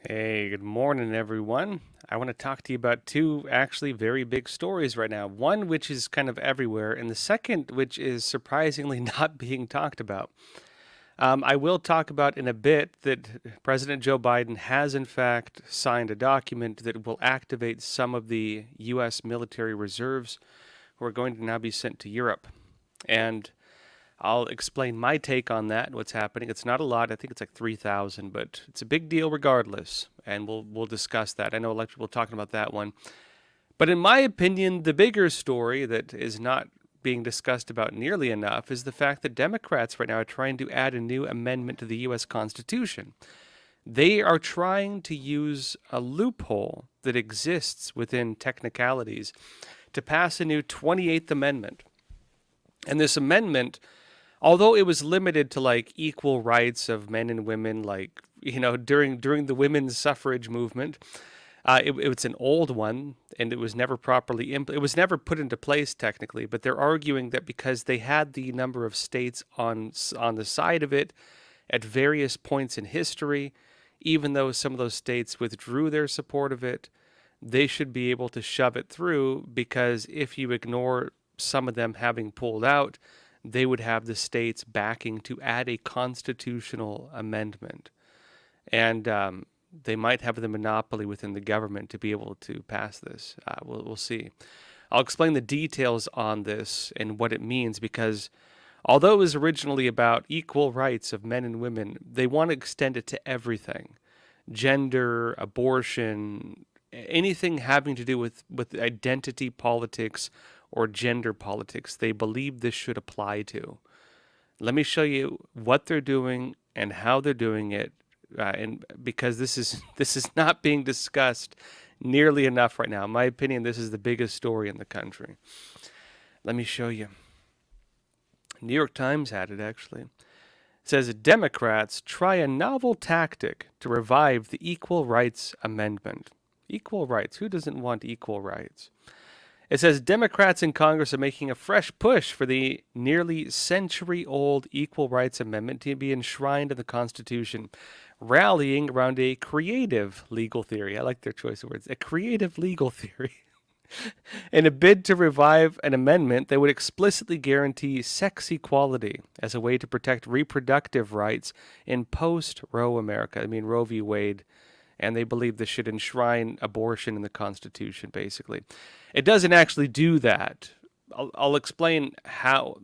Hey, good morning, everyone. I want to talk to you about two actually very big stories right now. One which is kind of everywhere, and the second which is surprisingly not being talked about. I will talk about in a bit that President Joe Biden has, in fact, signed a document that will activate some of the U.S. military reserves who are going to now be sent to Europe. And I'll explain my take on that and what's happening. It's not a lot. I think it's like 3,000, but it's a big deal regardless. And we'll discuss that. I know a lot of people talking about that one. But in my opinion, the bigger story that is not being discussed about nearly enough is the fact that Democrats right now are trying to add a new amendment to the U.S. Constitution. They are trying to use a loophole that exists within technicalities to pass a new 28th Amendment. And this amendment, although it was limited to like equal rights of men and women, like during the women's suffrage movement, it's an old one and it was never properly it was never put into place technically. But they're arguing that because they had the number of states on the side of it at various points in history, even though some of those states withdrew their support of it, they should be able to shove it through because if you ignore some of them having pulled out, they would have the states backing to add a constitutional amendment. And they might have the monopoly within the government to be able to pass this. We'll see. I'll explain the details on this and what it means because although it was originally about equal rights of men and women, they want to extend it to everything: gender, abortion, anything having to do with identity politics or gender politics. They believe this should apply to. Let me show you what they're doing and how they're doing it, and because this is not being discussed nearly enough right now. In my opinion, this is the biggest story in the country. Let me show you. New York Times had it actually. It says Democrats try a novel tactic to revive the Equal Rights Amendment. Equal rights. Who doesn't want equal rights? It says Democrats in Congress are making a fresh push for the nearly century-old Equal Rights Amendment to be enshrined in the Constitution, rallying around a creative legal theory. I like their choice of words. A creative legal theory. In a bid to revive an amendment that would explicitly guarantee sex equality as a way to protect reproductive rights in post-Roe America. I mean, Roe v. Wade. And they believe this should enshrine abortion in the Constitution, basically. It doesn't actually do that. I'll explain how.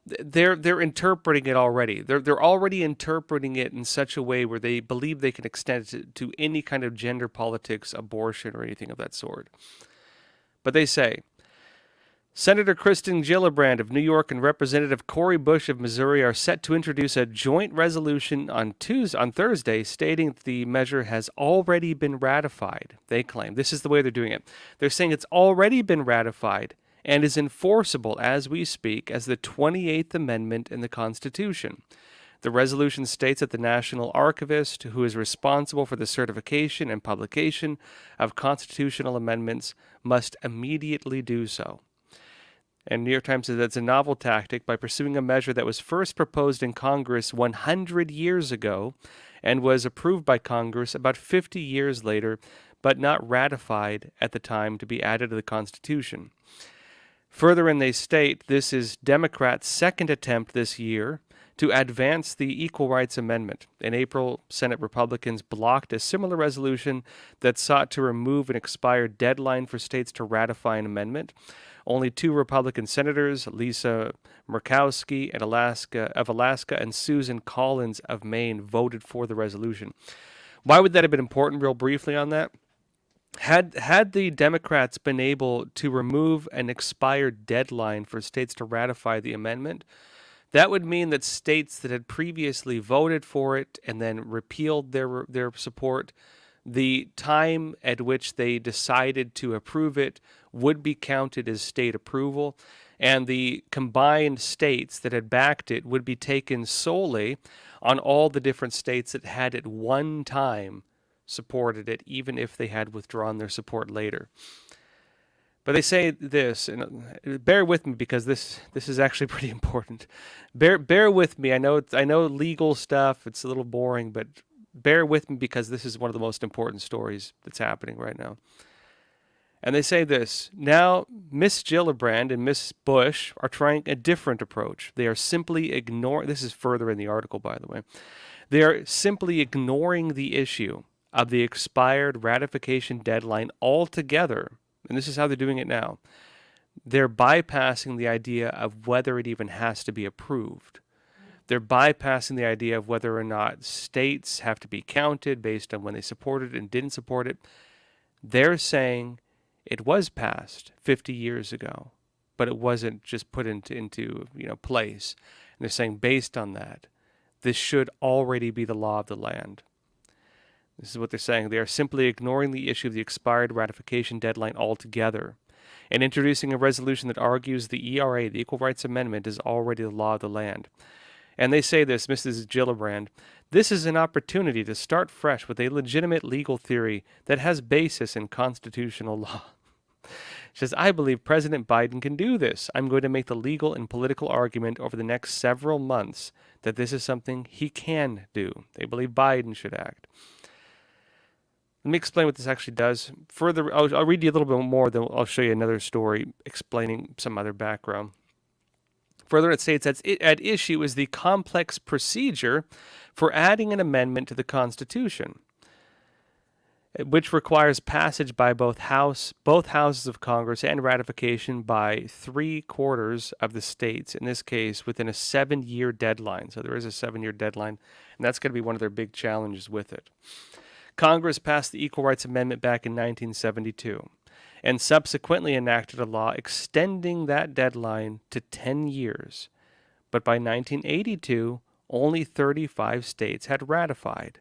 They're interpreting it already. They're already interpreting it in such a way where they believe they can extend it to any kind of gender politics, abortion, or anything of that sort. But they say Senator Kristen Gillibrand of New York and Representative Cori Bush of Missouri are set to introduce a joint resolution on Thursday stating that the measure has already been ratified. They claim this is the way they're doing it. They're saying it's already been ratified and is enforceable as we speak as the 28th Amendment in the Constitution. The resolution states that the National Archivist, who is responsible for the certification and publication of constitutional amendments, must immediately do so. And New York Times says that's a novel tactic by pursuing a measure that was first proposed in Congress 100 years ago and was approved by Congress about 50 years later, but not ratified at the time to be added to the Constitution. Further in, they state this is Democrats' second attempt this year to advance the Equal Rights Amendment. In April, Senate Republicans blocked a similar resolution that sought to remove an expired deadline for states to ratify an amendment. Only two Republican senators, Lisa Murkowski of Alaska and Susan Collins of Maine, voted for the resolution. Why would that have been important? Real briefly on that. Had the Democrats been able to remove an expired deadline for states to ratify the amendment, that would mean that states that had previously voted for it and then repealed their support, the time at which they decided to approve it would be counted as state approval, and the combined states that had backed it would be taken solely on all the different states that had at one time supported it, even if they had withdrawn their support later. But they say this, and bear with me because this is actually pretty important. Bear with me. I know legal stuff. It's a little boring, but bear with me because this is one of the most important stories that's happening right now. And they say this: now, Miss Gillibrand and Miss Bush are trying a different approach. They are simply ignoring, this is further in the article, by the way, they are simply ignoring the issue of the expired ratification deadline altogether. And this is how they're doing it now. They're bypassing the idea of whether it even has to be approved. They're bypassing the idea of whether or not states have to be counted based on when they supported it and didn't support it. They're saying it was passed 50 years ago, but it wasn't just put into place. And they're saying based on that, this should already be the law of the land. This is what they're saying. They are simply ignoring the issue of the expired ratification deadline altogether and introducing a resolution that argues the ERA, the Equal Rights Amendment, is already the law of the land. And they say this, Mrs. Gillibrand, this is an opportunity to start fresh with a legitimate legal theory that has basis in constitutional law. She says, I believe President Biden can do this. I'm going to make the legal and political argument over the next several months that this is something he can do. They believe Biden should act. Let me explain what this actually does. Further, I'll read you a little bit more, then I'll show you another story explaining some other background. Further, it states that at issue is the complex procedure for adding an amendment to the Constitution, which requires passage by both houses of Congress and ratification by 3/4 of the states, in this case within a 7-year deadline. So there is a 7-year deadline, and that's going to be one of their big challenges with it. Congress passed the Equal Rights Amendment back in 1972 and subsequently enacted a law extending that deadline to 10 years. But by 1982, only 35 states had ratified.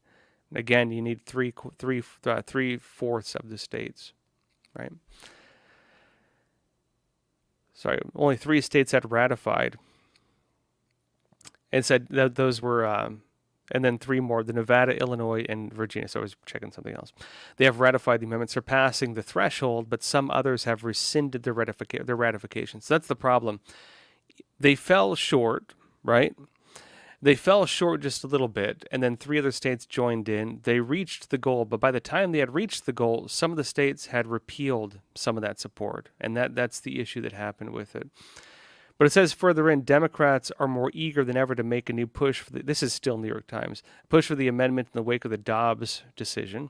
Again, you need 3/4 of the states, right? Sorry, only 3 states had ratified. And said that those were, and then 3 more, the Nevada, Illinois, and Virginia. So I was checking something else. They have ratified the amendment, surpassing the threshold, but some others have rescinded their ratification. So that's the problem. They fell short, right? They fell short just a little bit, and then 3 other states joined in. They reached the goal, but by the time they had reached the goal, some of the states had repealed some of that support, and that's the issue that happened with it. But it says further in, Democrats are more eager than ever to make a new push for this is still New York Times, push for the amendment in the wake of the Dobbs decision.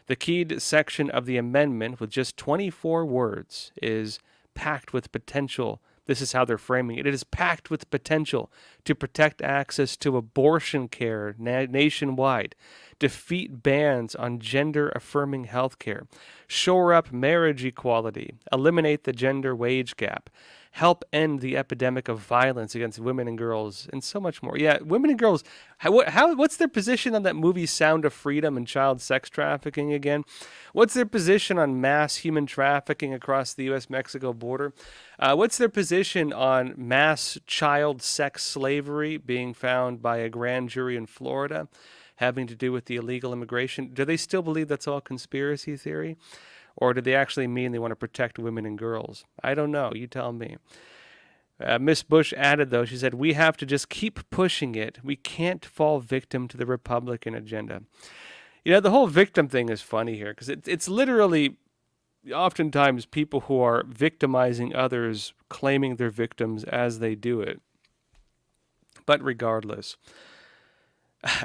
The keyed section of the amendment, with just 24 words, is packed with potential. This is how they're framing it. It is packed with potential to protect access to abortion care nationwide, defeat bans on gender-affirming health care, shore up marriage equality, eliminate the gender wage gap, help end the epidemic of violence against women and girls, and so much more. Yeah, women and girls, what's their position on that movie Sound of Freedom and child sex trafficking again? What's their position on mass human trafficking across the U.S.-Mexico border? What's their position on mass child sex slavery being found by a grand jury in Florida, having to do with the illegal immigration? Do they still believe that's all conspiracy theory? Or do they actually mean they want to protect women and girls? I don't know. You tell me. Miss Bush added, though, she said, we have to just keep pushing it. We can't fall victim to the Republican agenda. You know, the whole victim thing is funny here because it's literally oftentimes people who are victimizing others claiming they're victims as they do it. But regardless,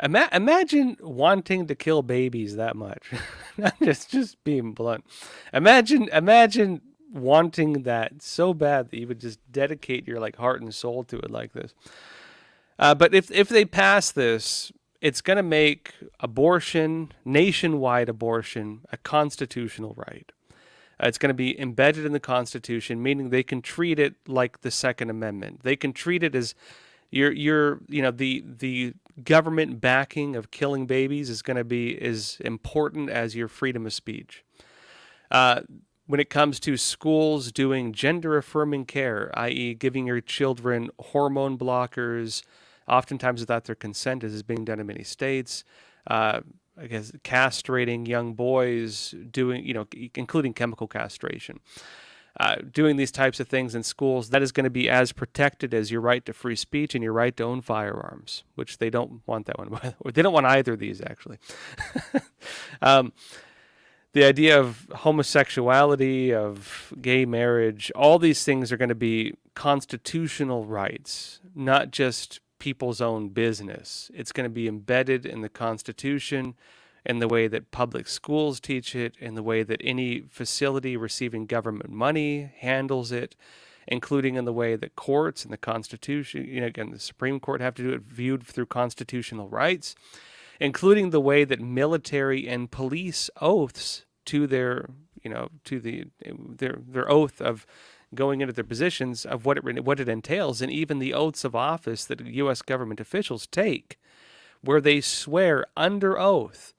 imagine wanting to kill babies that much. I'm just being blunt. Imagine wanting that so bad that you would just dedicate your heart and soul to it like this. But if they pass this, it's going to make abortion, nationwide abortion, a constitutional right. It's going to be embedded in the Constitution, meaning they can treat it like the Second Amendment. They can treat it as the government backing of killing babies is going to be as important as your freedom of speech. When it comes to schools doing gender-affirming care, i.e. giving your children hormone blockers, oftentimes without their consent, as is being done in many states, I guess castrating young boys, including chemical castration. doing these types of things in schools, that is going to be as protected as your right to free speech and your right to own firearms, which they don't want that one. They don't want either of these, actually. um, the idea of homosexuality, of gay marriage, all these things are going to be constitutional rights, not just people's own business. It's going to be embedded in the Constitution, in the way that public schools teach it, in the way that any facility receiving government money handles it, including in the way that courts and the Constitution, again, the Supreme Court have to do it viewed through constitutional rights, including the way that military and police oaths to their oath of going into their positions, of what it entails, and even the oaths of office that U.S. government officials take, where they swear under oath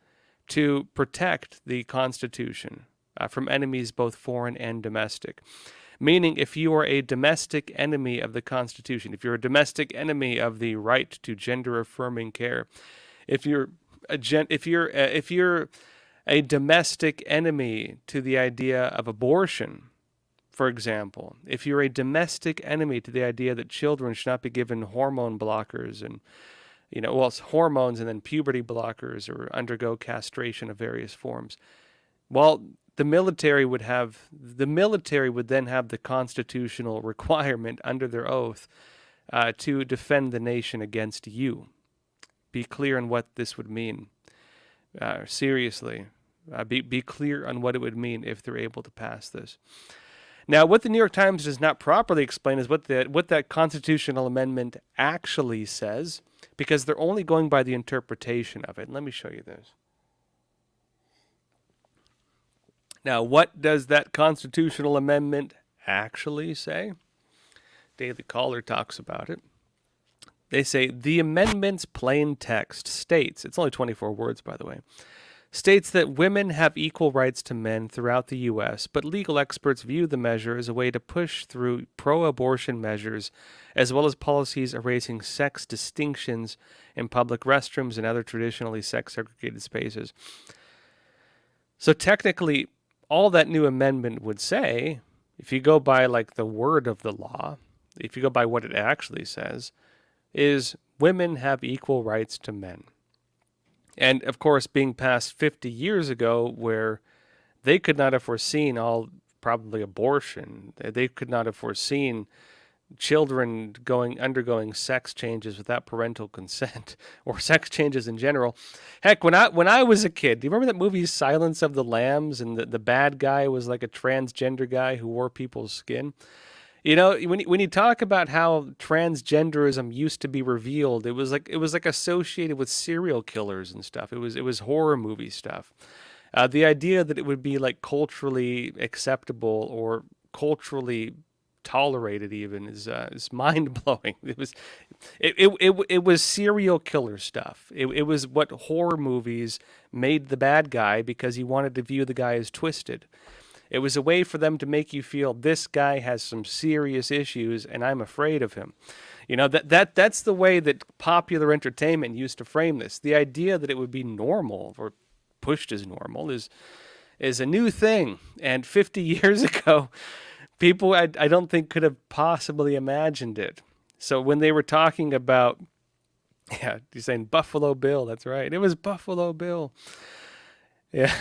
to protect the Constitution from enemies both foreign and domestic. Meaning, if you are a domestic enemy of the Constitution, if you're a domestic enemy of the right to gender-affirming care, if you're a domestic enemy to the idea of abortion, for example, if you're a domestic enemy to the idea that children should not be given hormone blockers and it's hormones and then puberty blockers or undergo castration of various forms. Well, the military would then have the constitutional requirement under their oath to defend the nation against you. Be clear on what this would mean. Seriously, be clear on what it would mean if they're able to pass this. Now, what the New York Times does not properly explain is what that constitutional amendment actually says, because they're only going by the interpretation of it. Let me show you this. Now, what does that constitutional amendment actually say? Daily Caller talks about it. They say, the amendment's plain text states, it's only 24 words, by the way, states that women have equal rights to men throughout the U.S., but legal experts view the measure as a way to push through pro-abortion measures, as well as policies erasing sex distinctions in public restrooms and other traditionally sex-segregated spaces. So technically, all that new amendment would say, if you go by like the word of the law, if you go by what it actually says, is women have equal rights to men. And, of course, being passed 50 years ago, where they could not have foreseen probably abortion. They could not have foreseen children undergoing sex changes without parental consent, or sex changes in general. Heck, when I was a kid, do you remember that movie Silence of the Lambs, and the bad guy was like a transgender guy who wore people's skin? When you talk about how transgenderism used to be revealed, it was like associated with serial killers and stuff. It was horror movie stuff. The idea that it would be like culturally acceptable or culturally tolerated even is mind blowing. It was serial killer stuff. It was what horror movies made the bad guy, because you wanted to view the guy as twisted. It was a way for them to make you feel this guy has some serious issues and I'm afraid of him. That's the way that popular entertainment used to frame this. The idea that it would be normal or pushed as normal is a new thing. And 50 years ago, people I don't think could have possibly imagined it. So when they were talking about, you're saying Buffalo Bill, that's right. It was Buffalo Bill. Yeah.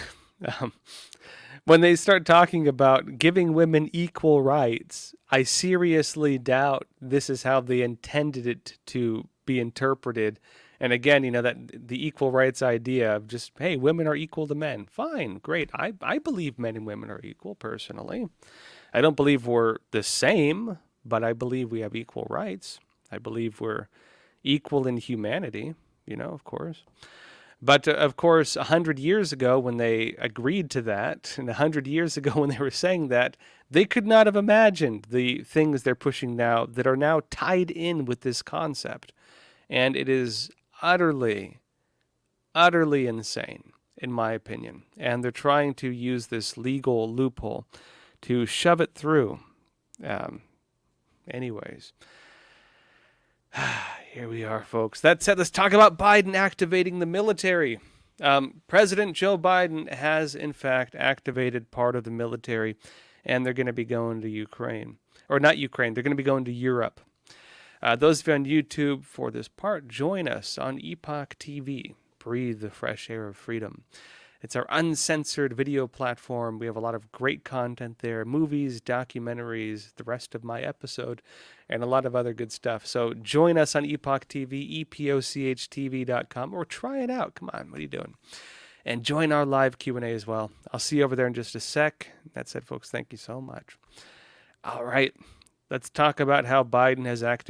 When they start talking about giving women equal rights, I seriously doubt this is how they intended it to be interpreted. And again, that the equal rights idea of just, hey, women are equal to men. Fine, great. I believe men and women are equal, personally. I don't believe we're the same, but I believe we have equal rights. I believe we're equal in humanity, of course. But, of course, 100 years ago when they agreed to that, and 100 years ago when they were saying that, they could not have imagined the things they're pushing now that are now tied in with this concept. And it is utterly, utterly insane, in my opinion. And they're trying to use this legal loophole to shove it through. Anyways. Here we are, folks. That said, let's talk about Biden activating the military. President Joe Biden has, in fact, activated part of the military and they're going to be going to Ukraine. Or not Ukraine, they're going to be going to Europe. Those of you on YouTube for this part, join us on Epoch TV. Breathe the fresh air of freedom. It's our uncensored video platform. We have a lot of great content there, movies, documentaries, the rest of my episode, and a lot of other good stuff. So join us on Epoch TV, epochtv.com, or try it out. Come on, what are you doing? And join our live Q&A as well. I'll see you over there in just a sec. That's it, folks. Thank you so much. All right, let's talk about how Biden has activated